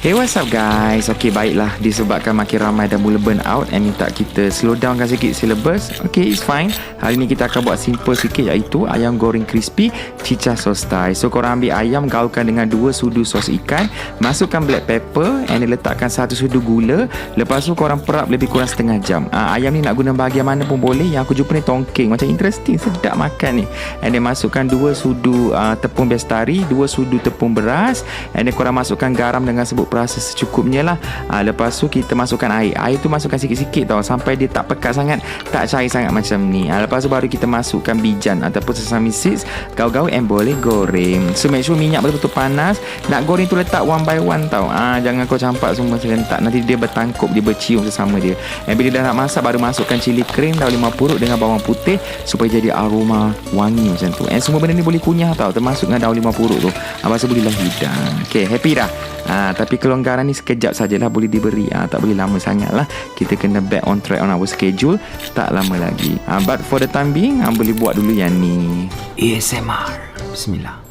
Hey, what's up guys? Okay, baiklah, disebabkan makin ramai dah mula burn out and minta kita slow downkan sikit syllabus. Okay, it's fine. Hari ni kita akan buat simple sikit, iaitu ayam goreng crispy cicah sos Thai. So korang ambil ayam, gaulkan dengan 2 sudu sos ikan, masukkan black pepper and letakkan 1 sudu gula. Lepas tu korang perap lebih kurang setengah jam. Ayam ni nak guna bahagian mana pun boleh. Yang aku jumpa ni tongking, macam interesting, sedap makan ni. And then masukkan 2 sudu tepung bestari, 2 sudu tepung beras, and then korang masukkan garam dengan sebut rasa secukupnya lah. Lepas tu kita masukkan air. Air tu masukkan sikit-sikit tau, sampai dia tak pekat sangat, tak cair sangat macam ni. Lepas tu baru kita masukkan bijan ataupun sesame seeds, gaul-gaul and boleh goreng. So make sure minyak betul-betul panas. Nak goreng tu letak one by one tau. Jangan kau campak semua serentak, nanti dia bertangkup, dia bercium sesama dia. And bila dah nak masak, baru masukkan cili kering, daun limau purut dengan bawang putih supaya jadi aroma wangi macam tu. And semua benda ni boleh kunyah tau, termasuk dengan daun limau purut tu. Lepas tu bolehlah hidang. Okay, happy dah. Tapi kelonggaran ni sekejap sajalah boleh diberi. Tak boleh lama sangat lah. Kita kena back on track on our schedule. Tak lama lagi. But for the time being, boleh buat dulu yang ni. ASMR. Bismillah.